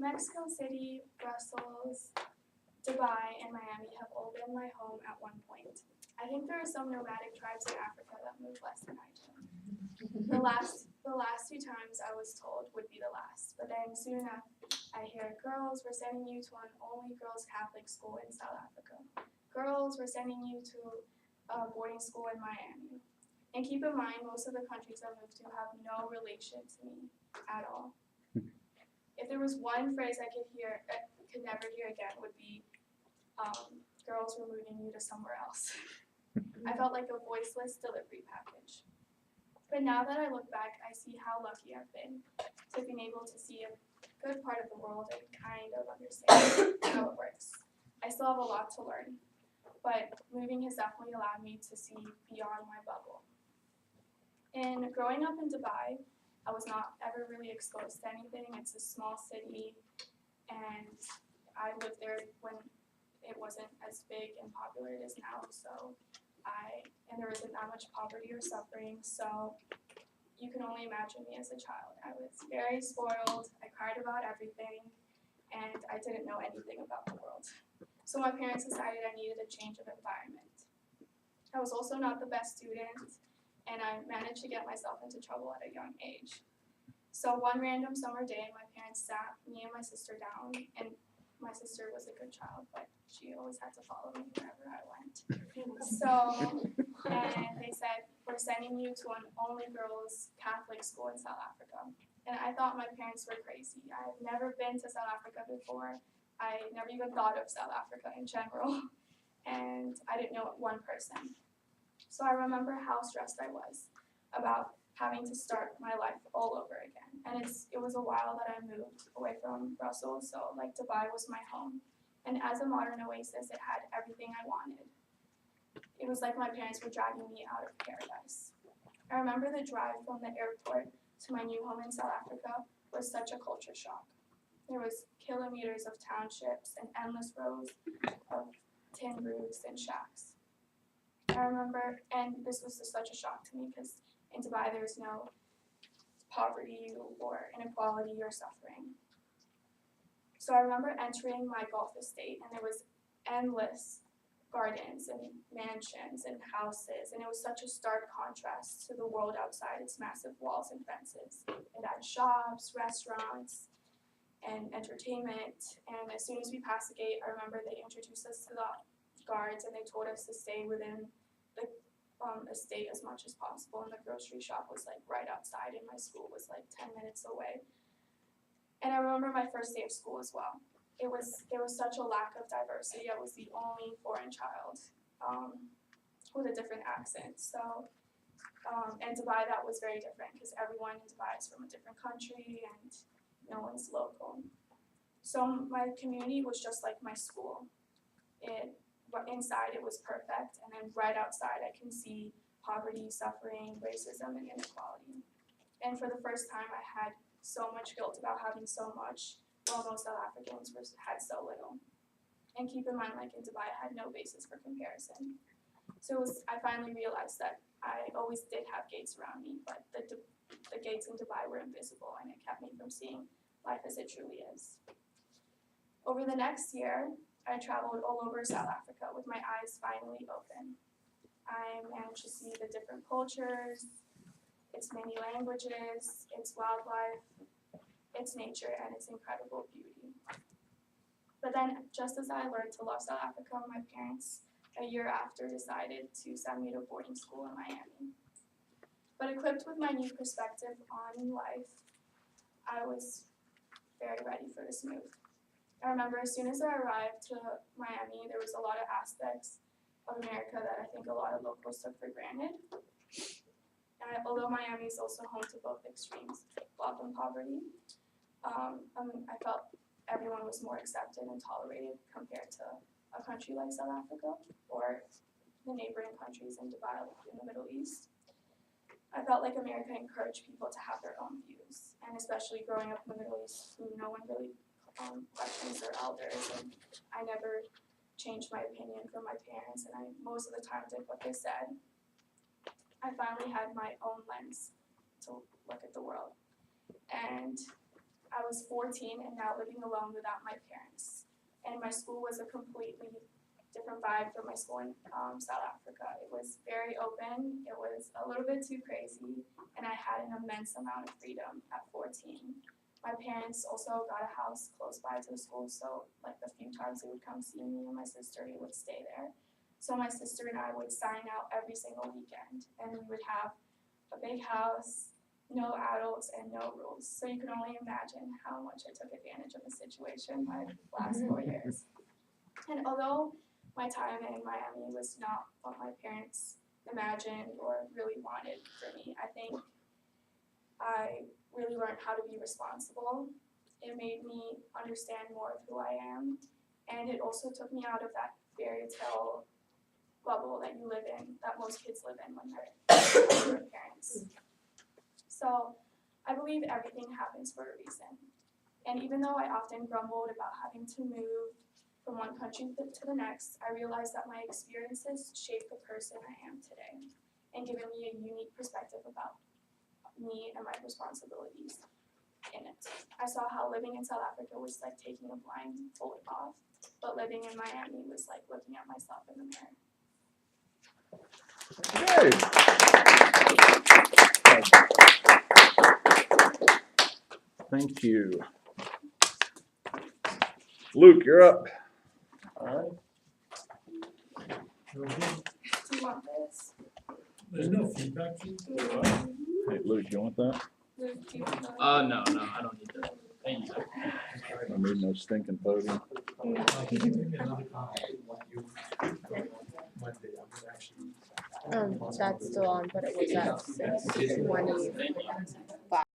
Mexico City, Brussels, Dubai, and Miami have all been my home at one point. I think there are some nomadic tribes in Africa that move less than I do. The last few times I was told would be the last, but then soon enough I hear, girls, we're sending you to an only girls Catholic school in South Africa. Girls, we're sending you to a boarding school in Miami. And keep in mind, most of the countries I moved to have no relation to me at all. If there was one phrase I could never hear again, would be, girls, we're moving you to somewhere else. I felt like a voiceless delivery package. But now that I look back, I see how lucky I've been to have been able to see a good part of the world and kind of understand how it works. I still have a lot to learn, but moving has definitely allowed me to see beyond my bubble. And growing up in Dubai, I was not ever really exposed to anything. It's a small city, and I lived there when it wasn't as big and popular as it is now, and there wasn't that much poverty or suffering, so you can only imagine me as a child. I was very spoiled, I cried about everything, and I didn't know anything about the world. So my parents decided I needed a change of environment. I was also not the best student, and I managed to get myself into trouble at a young age. So one random summer day, my parents sat me and my sister down, and my sister was a good child, but she always had to follow me wherever I went. And they said, we're sending you to an only girls Catholic school in South Africa. And I thought my parents were crazy. I had never been to South Africa before. I never even thought of South Africa in general. And I didn't know one person. So I remember how stressed I was about having to start my life all over again. And it was a while that I moved away from Brussels, so like Dubai was my home. And as a modern oasis, it had everything I wanted. It was like my parents were dragging me out of paradise. I remember the drive from the airport to my new home in South Africa was such a culture shock. There was kilometers of townships and endless rows of tin roofs and shacks. I remember, and this was just such a shock to me because in Dubai there's no poverty or inequality or suffering. So I remember entering my golf estate, and there was endless gardens and mansions and houses, and it was such a stark contrast to the world outside its massive walls and fences. It had shops, restaurants, and entertainment, and as soon as we passed the gate, I remember they introduced us to the guards, and they told us to stay within the estate as much as possible, and the grocery shop was like right outside, and my school was like 10 minutes away. And I remember my first day of school as well. There was such a lack of diversity. I was the only foreign child with a different accent. So, and Dubai, that was very different because everyone in Dubai is from a different country and no one's local. So my community was just like my school. Inside it was perfect, and then right outside I can see poverty, suffering, racism, and inequality. And for the first time I had so much guilt about having so much, while most South Africans had so little. And keep in mind, like in Dubai, I had no basis for comparison. So I finally realized that I always did have gates around me, but the gates in Dubai were invisible, and it kept me from seeing life as it truly is. Over the next year, I traveled all over South Africa with my eyes finally open. I managed to see the different cultures, its many languages, its wildlife, its nature, and its incredible beauty. But then, just as I learned to love South Africa, my parents, a year after, decided to send me to boarding school in Miami. But equipped with my new perspective on life, I was very ready for this move. I remember as soon as I arrived to Miami, there was a lot of aspects of America that I think a lot of locals took for granted. Although Miami is also home to both extremes, wealth and poverty, I felt everyone was more accepted and tolerated compared to a country like South Africa or the neighboring countries in Dubai, in the Middle East. I felt like America encouraged people to have their own views, and especially growing up in the Middle East, no one really questions their elders, and I never changed my opinion from my parents, and I most of the time did what they said. I finally had my own lens to look at the world, and I was 14 and now living alone without my parents. And my school was a completely different vibe from my school in South Africa. It was very open, it was a little bit too crazy, and I had an immense amount of freedom at 14. My parents also got a house close by to the school, so like the few times they would come see me and my sister, we would stay there. So my sister and I would sign out every single weekend, and we would have a big house, no adults, and no rules. So you can only imagine how much I took advantage of the situation my last 4 years. And although my time in Miami was not what my parents imagined or really wanted for me, I think I really learned how to be responsible. It made me understand more of who I am, and it also took me out of that fairy tale bubble that you live in, that most kids live in when they're parents. So I believe everything happens for a reason. And even though I often grumbled about having to move from one country to the next, I realized that my experiences shaped the person I am today and given me a unique perspective about me and my responsibilities in it. I saw how living in South Africa was like taking a blindfold off, but living in Miami was like looking at myself in the mirror. Thank you. Luke, you're up. All right. Do you want this? There's no feedback. Hey, Luke, you want that? Luke, do you want this? No, I don't need that. Thank you. I need no stinking podium. Can you give me another copy of you Monday? I'm gonna actually. That's still on, but it was at 6:20.